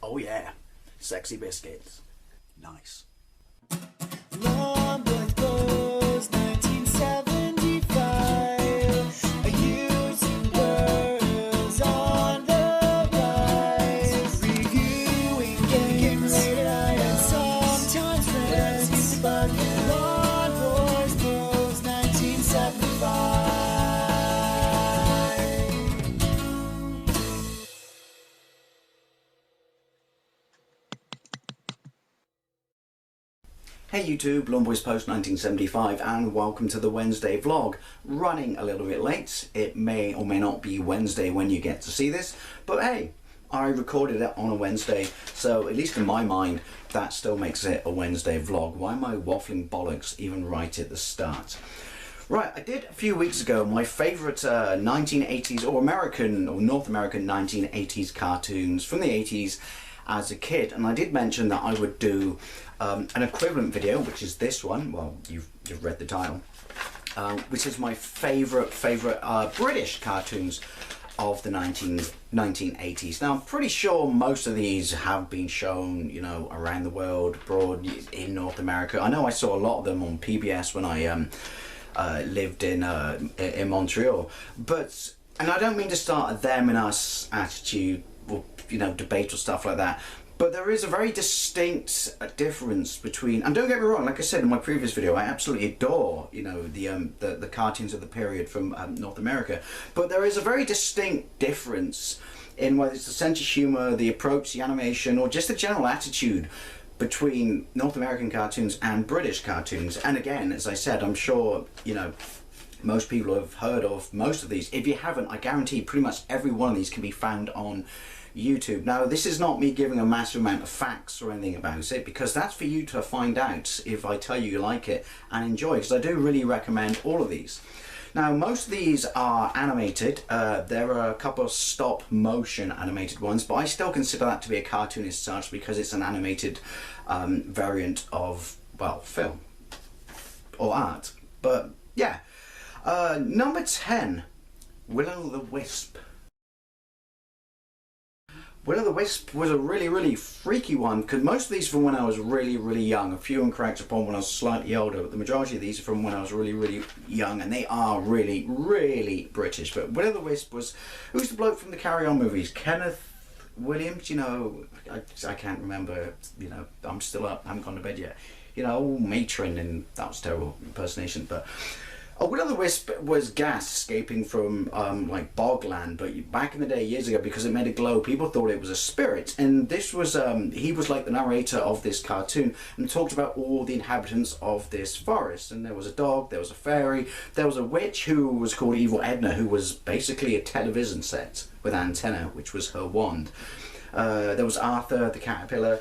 Oh yeah, sexy biscuits. Nice. Long boys blues, 1975. A using girls on the rise. Reviewing games late at night and sometimes friends. Bogland. Long boys blues, 1975. Hey YouTube, Lawn Boys Post 1975 and welcome to the Wednesday vlog. Running a little bit late. It may or may not be Wednesday when you get to see this, but hey, I recorded it on a Wednesday, so at least in my mind that still makes it a Wednesday vlog. Why am I waffling bollocks even right at the start? Right, I did a few weeks ago my favourite 1980s or American or North American 1980s cartoons from the 80s as a kid, and I did mention that I would do an equivalent video, which is this one. Well, you've read the title, which is my favourite British cartoons of the 1980s. Now, I'm pretty sure most of these have been shown, you know, around the world, abroad, in North America. I know I saw a lot of them on PBS when I lived in Montreal, but, and I don't mean to start a them and us attitude or, you know, debate or stuff like that, but there is a very distinct difference between, and don't get me wrong, like I said in my previous video, I absolutely adore, you know, the cartoons of the period from North America, but there is a very distinct difference in whether it's the sense of humour, the approach, the animation, or just the general attitude between North American cartoons and British cartoons. And again, as I said, I'm sure, you know, most people have heard of most of these. If you haven't, I guarantee pretty much every one of these can be found on YouTube. Now, this is not me giving a massive amount of facts or anything about it, because that's for you to find out if I tell you like it and enjoy, because I do really recommend all of these. Now, most of these are animated. There are a couple of stop motion animated ones, but I still consider that to be a cartoon as such because it's an animated variant of, well, film or art. But yeah, number 10, Will-o'-the-Wisp. Will-o'-the-Wisp was a really freaky one, because most of these are from when I was really young. A few cracked upon when I was slightly older, but the majority of these are from when I was really young, and they are really British. But Will-o'-the-Wisp was, who's the bloke from the Carry On movies? Kenneth Williams, you know, I can't remember, you know, I'm still up, I haven't gone to bed yet. You know, old matron, and that was terrible impersonation, but Will-o'-the-Wisp was gas escaping from like Bogland, but back in the day, years ago, because it made a glow, people thought it was a spirit. And this was, he was like the narrator of this cartoon and talked about all the inhabitants of this forest. And there was a dog, there was a fairy, there was a witch who was called Evil Edna, who was basically a television set with antenna, which was her wand. There was Arthur the caterpillar.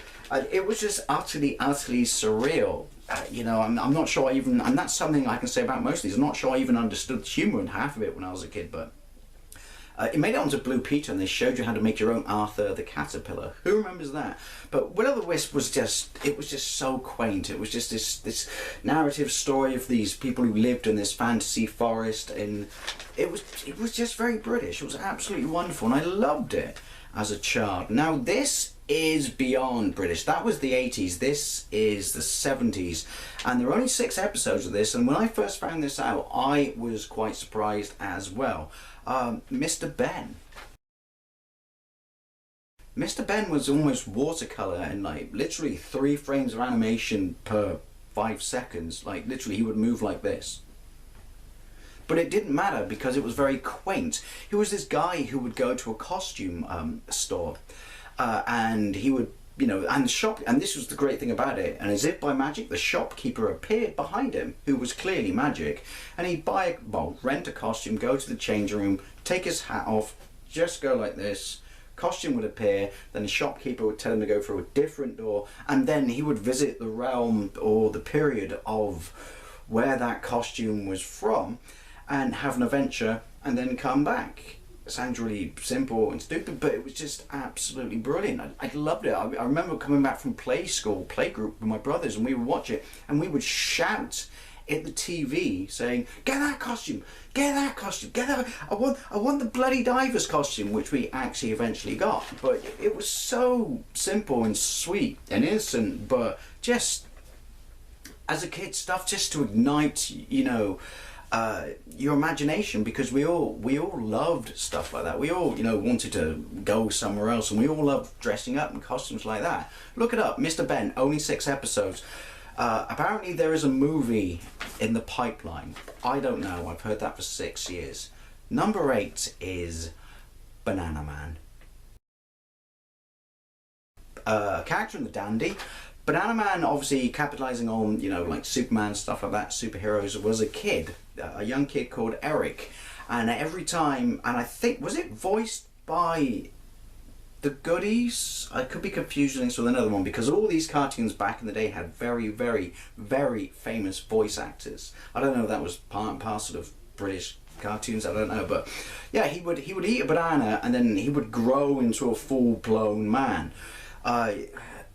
It was just utterly surreal. You know, I'm not sure I even, and that's something I can say about most of these, I'm not sure I even understood humour in half of it when I was a kid, but it made it onto Blue Peter, and they showed you how to make your own Arthur the caterpillar. Who remembers that? But Will-o'-the-Wisp was just, it was just so quaint. It was just this narrative story of these people who lived in this fantasy forest, and it was just very British. It was absolutely wonderful, and I loved it as a child. Now, this is beyond British. That was the 80s. This is the 70s, and there are only 6 episodes of this, and when I first found this out, I was quite surprised as well. Mr. Benn. Mr. Benn was almost watercolour, and like literally 3 frames of animation per 5 seconds. Like literally he would move like this. But it didn't matter because it was very quaint. He was this guy who would go to a costume store, and he would, you know, and this was the great thing about it, and as if by magic the shopkeeper appeared behind him, who was clearly magic, and he'd rent a costume, go to the change room, take his hat off, just go like this, costume would appear, then the shopkeeper would tell him to go through a different door, and then he would visit the realm or the period of where that costume was from and have an adventure and then come back. It sounds really simple and stupid, but it was just absolutely brilliant. I loved it. I remember coming back from playgroup with my brothers, and we would watch it and we would shout at the TV saying, "Get that costume, get that costume, get that. I want the bloody diver's costume," which we actually eventually got. But it was so simple and sweet and innocent, but just as a kid stuff just to ignite, you know, your imagination, because we all loved stuff like that. We all, you know, wanted to go somewhere else, and we all loved dressing up in costumes like that. Look it up, Mr. Benn, only 6 episodes. Apparently there is a movie in the pipeline. I don't know, I've heard that for 6 years. Number 8 is Banana Man. Character in the Dandy. Banana Man, obviously capitalizing on, you know, like Superman, stuff like that, superheroes, was a kid, a young kid called Eric. And every time, and I think, was it voiced by the Goodies? I could be confusing this with another one, because all these cartoons back in the day had very, very, very famous voice actors. I don't know if that was part and parcel of British cartoons, I don't know, but yeah, he would eat a banana and then he would grow into a full-blown man.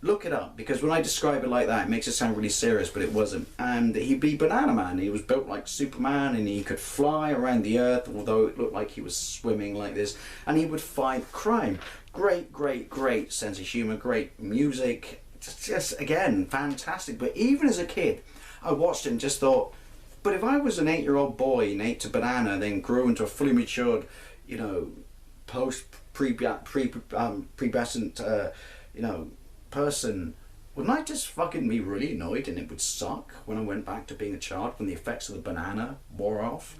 Look it up, because when I describe it like that, it makes it sound really serious, but it wasn't. And he'd be Banana Man. He was built like Superman, and he could fly around the earth, although it looked like he was swimming like this. And he would fight crime. Great, great, great sense of humour, great music. Just again, fantastic. But even as a kid, I watched it and just thought, but if I was an 8-year-old boy and ate a banana, then grew into a fully matured, you know, prepubescent, you know, person, wouldn't I just fucking be really annoyed, and it would suck when I went back to being a child, when the effects of the banana wore off?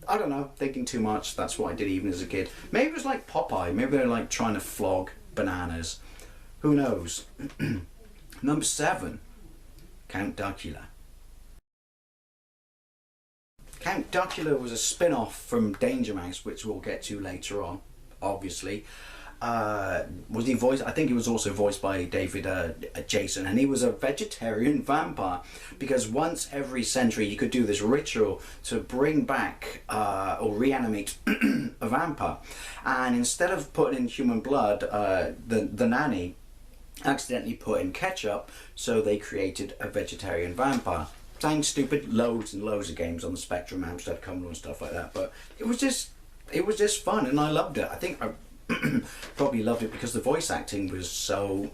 I don't know, thinking too much. That's what I did even as a kid. Maybe it was like Popeye. Maybe they're like trying to flog bananas. Who knows? Number 7, Count Dracula. Count Dracula was a spin-off from Danger Mouse, which we'll get to later on, obviously. Was he voiced? I think he was also voiced by David Jason, and he was a vegetarian vampire, because once every century you could do this ritual to bring back or reanimate a vampire, and instead of putting in human blood, the nanny accidentally put in ketchup, so they created a vegetarian vampire. Sounds stupid. Loads and loads of games on the Spectrum, Amstrad, Commodore and stuff like that, but it was just fun, and I loved it. I think I probably loved it because the voice acting was so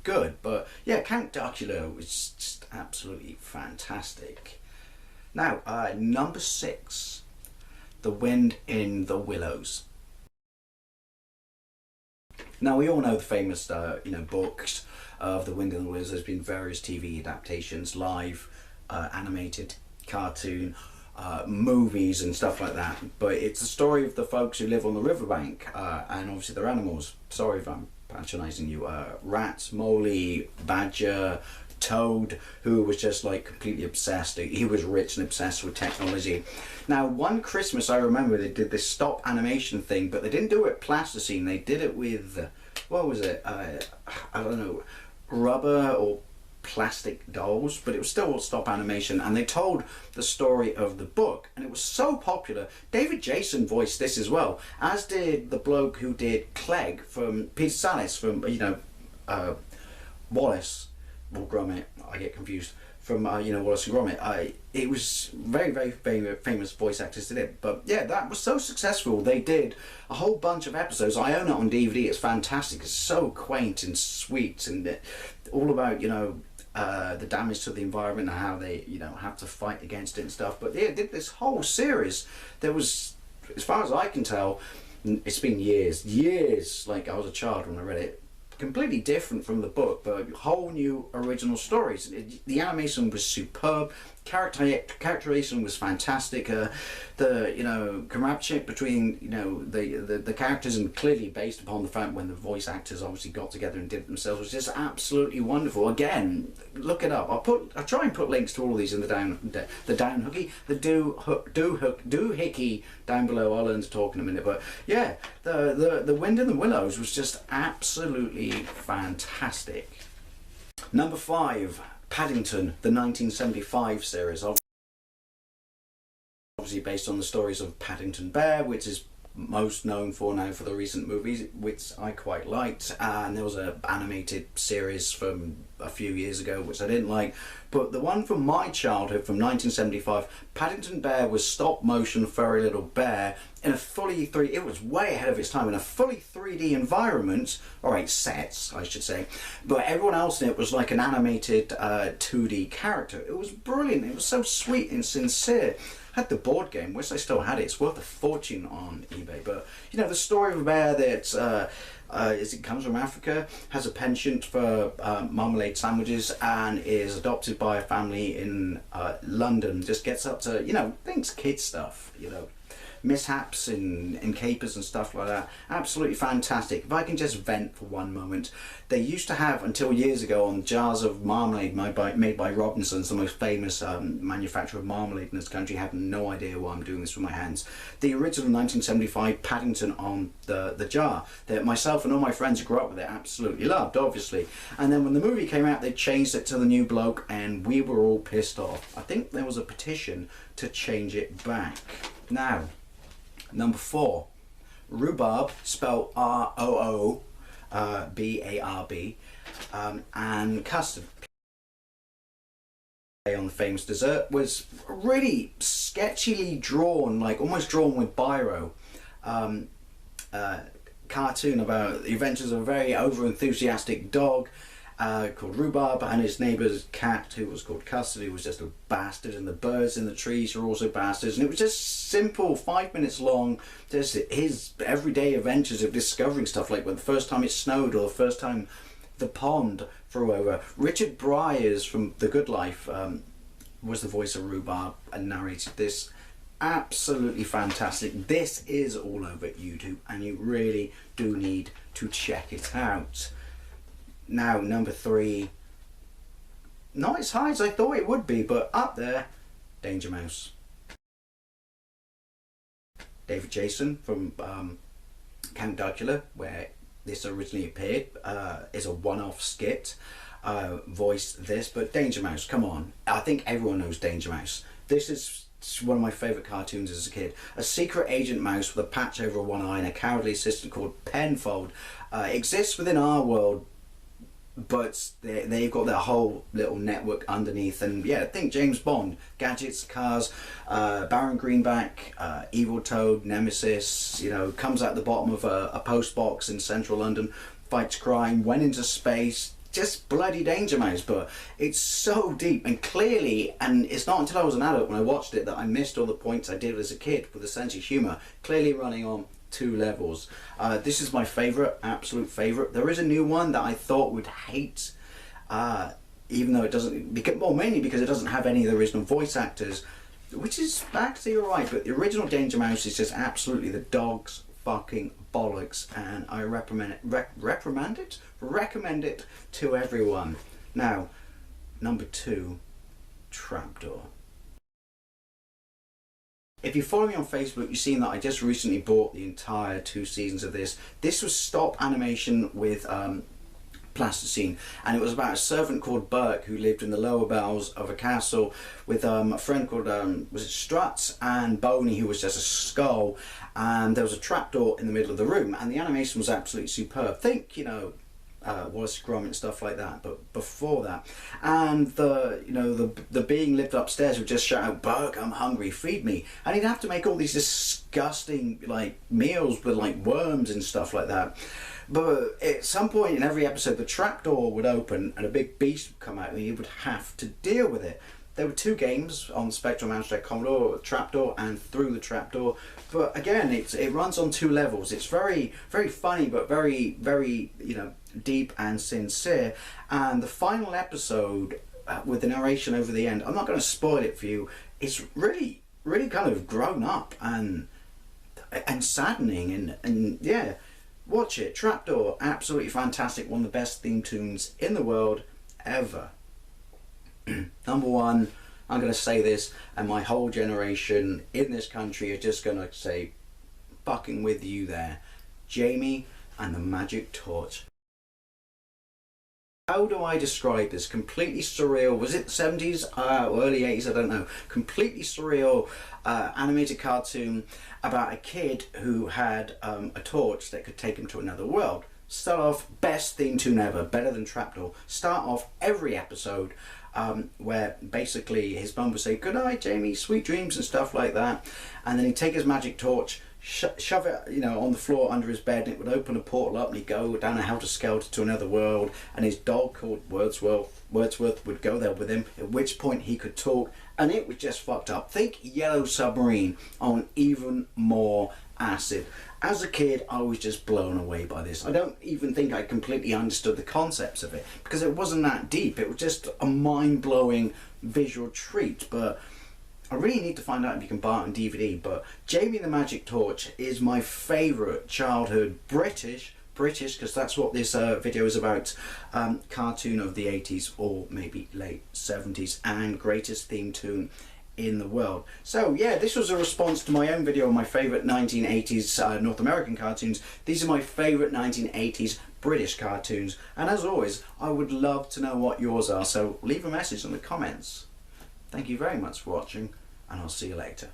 good. But yeah, Count Dracula was just absolutely fantastic. Now, number 6, The Wind in the Willows. Now, we all know the famous you know, books of The Wind in the Willows. There's been various TV adaptations, live, animated, cartoon, movies and stuff like that, but it's the story of the folks who live on the riverbank, and obviously they're animals. Sorry if I'm patronising you. Rats, Moley, Badger, Toad, who was just like completely obsessed. He was rich and obsessed with technology. Now, one Christmas I remember they did this stop animation thing, but they didn't do it plasticine. They did it with, what was it? I don't know, rubber or plastic dolls, but it was still stop animation, and they told the story of the book, and it was so popular. David Jason voiced this as well, as did the bloke who did Clegg from Peter Sallis from, you know, Wallace or Gromit, I get confused, from you know, Wallace and Gromit. It was very, very famous voice actors did it, but yeah, that was so successful. They did a whole bunch of episodes. I own it on DVD. It's fantastic. It's so quaint and sweet, and all about, you know, the damage to the environment and how they, you know, have to fight against it and stuff. But yeah, did this whole series. There was, as far as I can tell, it's been years, like I was a child when I read it, completely different from the book, but whole new original stories. The animation was superb, characterization was fantastic. The, you know, camaraderie between, you know, the characters, and clearly based upon the fact when the voice actors obviously got together and did it themselves, was just absolutely wonderful. Again, look it up. I'll try and put links to all of these in the doohickey down below. I'll learn to talk in a minute, but yeah, the Wind in the Willows was just absolutely fantastic. Number 5, Paddington, the 1975 series, obviously based on the stories of Paddington Bear, which is most known for now for the recent movies, which I quite liked, and there was an animated series from a few years ago which I didn't like, but the one from my childhood from 1975, Paddington Bear, was stop motion furry little bear in a fully 3D, it was way ahead of its time, in a fully 3D environment, alright, sets I should say, but everyone else in it was like an animated 2D character. It was brilliant, it was so sweet and sincere. Had the board game, wish I still had it. It's worth a fortune on eBay. But you know, the story of a bear that it comes from Africa, has a penchant for marmalade sandwiches, and is adopted by a family in London. Just gets up to, you know, things kid stuff, you know, mishaps in capers and stuff like that. Absolutely fantastic. If I can just vent for one moment, they used to have, until years ago, on jars of marmalade made by Robinson's, the most famous manufacturer of marmalade in this country. I have no idea why I'm doing this with my hands. The original 1975 Paddington on the jar that myself and all my friends who grew up with it absolutely loved, obviously. And then when the movie came out, they changed it to the new bloke, and we were all pissed off. I think there was a petition to change it back. Now, number 4, Rhubarb, spelled R-O-O-B-A-R-B, and custard on the famous dessert, was really sketchily drawn, like almost drawn with biro. Cartoon about the adventures of a very over-enthusiastic dog called Rhubarb, and his neighbour's cat, who was called Custard, who was just a bastard, and the birds in the trees were also bastards, and it was just simple, 5 minutes long, just his everyday adventures of discovering stuff, like when the first time it snowed, or the first time the pond flew over. Richard Bryars from The Good Life was the voice of Rhubarb and narrated this. Absolutely fantastic. This is all over YouTube, and you really do need to check it out. Now, number 3, not as high as I thought it would be, but up there, Danger Mouse. David Jason from Count Dracula, where this originally appeared, is a one-off skit, voiced this, but Danger Mouse, come on. I think everyone knows Danger Mouse. This is one of my favourite cartoons as a kid. A secret agent mouse with a patch over one eye and a cowardly assistant called Penfold exists within our world, but they've got their whole little network underneath. And yeah, think James Bond, gadgets, cars, Baron Greenback, Evil Toad, Nemesis, you know, comes out the bottom of a post box in central London, fights crime, went into space. Just bloody Danger Mouse. But it's so deep and clearly, and it's not until I was an adult when I watched it that I missed all the points I did as a kid with a sense of humour, clearly running on 2 levels. This is my favourite, absolute favourite. There is a new one that I thought would hate, even though it doesn't, well, mainly because it doesn't have any of the original voice actors, which is actually alright, but the original Danger Mouse is just absolutely the dog's fucking bollocks, and I recommend it to everyone. Now, number 2, Trapdoor. If you follow me on Facebook, you've seen that I just recently bought the entire 2 seasons of this. This was stop animation with plasticine, and it was about a servant called Burke who lived in the lower bowels of a castle with a friend called was it Struts, and Boney, who was just a skull, and there was a trapdoor in the middle of the room, and the animation was absolutely superb. Think, you know, Wallace Gromit and stuff like that, but before that, and the being lived upstairs would just shout out, "Burke, I'm hungry, feed me," and he'd have to make all these disgusting like meals with like worms and stuff like that. But at some point in every episode, the trapdoor would open and a big beast would come out, and he would have to deal with it. There were 2 games on Spectrum Amstrad Commodore, Trapdoor and Through the Trapdoor. But again, it runs on 2 levels. It's very, very funny, but very, very, you know, deep and sincere. And the final episode, with the narration over the end, I'm not going to spoil it for you. It's really, really kind of grown up and saddening, and yeah, watch it. Trapdoor, absolutely fantastic. One of the best theme tunes in the world ever. Number 1, I'm going to say this, and my whole generation in this country are just going to say, fucking with you there. Jamie and the Magic Torch. How do I describe this? Completely surreal. Was it the 70s or early 80s? I don't know. Completely surreal animated cartoon about a kid who had a torch that could take him to another world. Start off, best theme tune ever, better than Trapdoor. Start off every episode where basically his mum would say, "Good night, Jamie, sweet dreams," and stuff like that. And then he'd take his magic torch, shove it, you know, on the floor under his bed, and it would open a portal up, and he'd go down a helter-skelter to another world, and his dog called Wordsworth would go there with him, at which point he could talk, and it was just fucked up. Think Yellow Submarine on even more acid. As a kid, I was just blown away by this. I don't even think I completely understood the concepts of it, because it wasn't that deep. It was just a mind-blowing visual treat, but I really need to find out if you can buy it on DVD. But Jamie the Magic Torch is my favourite childhood British, because that's what this video is about, cartoon of the 80s or maybe late 70s, and greatest theme tune in the world. So yeah, this was a response to my own video on my favourite 1980s North American cartoons. These are my favourite 1980s British cartoons, and as always, I would love to know what yours are, so leave a message in the comments. Thank you very much for watching, and I'll see you later.